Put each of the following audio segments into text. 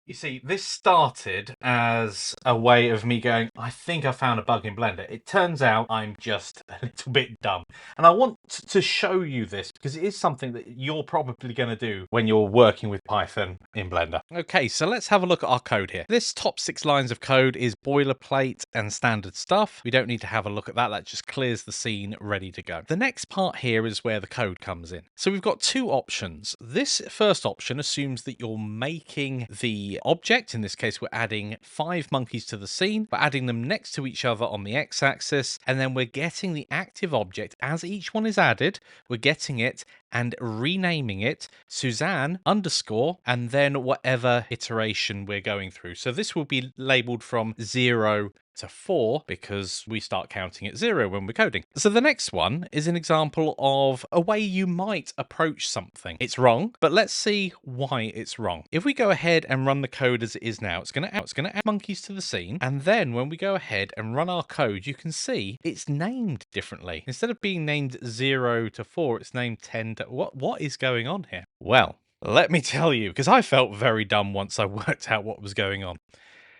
You see, this started as a way of me going, I think I found a bug in Blender. It turns out I'm just a little bit dumb. And I want to show you this because it is something that you're probably going to do when you're working with Python in Blender. Okay, so let's have a look at our code here. This top 6 lines of code is boilerplate and standard stuff. We don't need to have a look at that. That just clears the scene, ready to go. The next part here is where the code comes in. So we've got two options. This first option assumes that you're making the object. In this case, we're adding 5 monkeys to the scene. We're adding them next to each other on the x-axis, and then we're getting the active object as each one is added. We're getting it and renaming it Suzanne underscore, and then whatever iteration we're going through. So this will be labeled from 0 to 4 because we start counting at 0 when we're coding. So the next one is an example of a way you might approach something. It's wrong, but let's see why it's wrong. If we go ahead and run the code as it is now, it's going to add monkeys to the scene, and then when we go ahead and run our code, you can see it's named differently. Instead of being named 0 to 4, it's named 10 to... What is going on here? Well, let me tell you, because I felt very dumb once I worked out what was going on.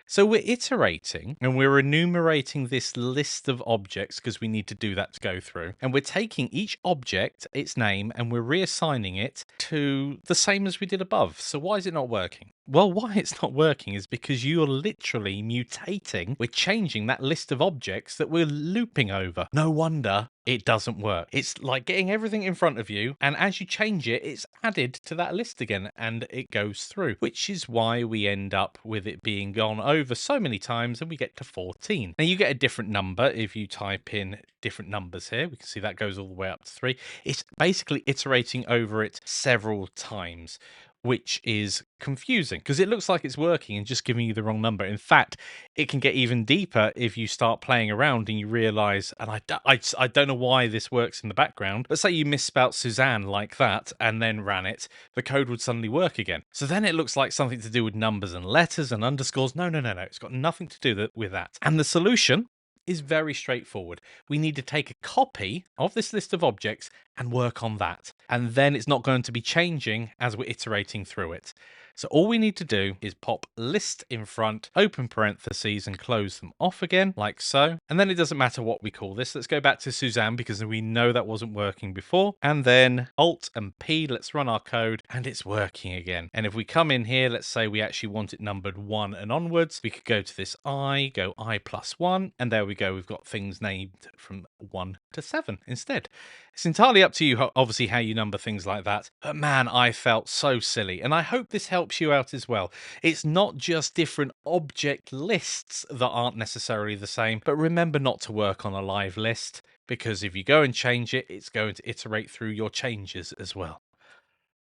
So we're iterating and we're enumerating this list of objects because we need to do that to go through. And we're taking each object, its name, and we're reassigning it to the same as we did above. So why is it not working? Well, why it's not working is because you're literally mutating. We're changing that list of objects that we're looping over. No wonder it doesn't work. It's like getting everything in front of you, and as you change it, it's added to that list again, and it goes through, which is why we end up with it being gone over so many times, and we get to 14. Now, you get a different number if you type in different numbers here. We can see that goes all the way up to 3. It's basically iterating over it several times, which is confusing because it looks like it's working and just giving you the wrong number. In fact, it can get even deeper if you start playing around and you realize, and I don't know why this works in the background, but say you misspelt Suzanne like that and then ran it, the code would suddenly work again. So then it looks like something to do with numbers and letters and underscores. No. It's got nothing to do with that. And the solution is very straightforward. We need to take a copy of this list of objects and work on that. And then it's not going to be changing as we're iterating through it. So all we need to do is pop list in front, open parentheses and close them off again, like so. And then it doesn't matter what we call this. Let's go back to Suzanne because we know that wasn't working before. And then Alt and P, let's run our code and it's working again. And if we come in here, let's say we actually want it numbered 1 and onwards, we could go to this I, go I plus 1, and there we go. We've got things named from 1 to 7 instead. It's entirely up to you, obviously, how you number things like that. But man, I felt so silly. And I hope this helps you out as well. It's not just different object lists that aren't necessarily the same, but remember not to work on a live list, because if you go and change it, it's going to iterate through your changes as well.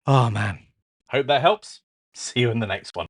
Oh man. Hope that helps. See you in the next one.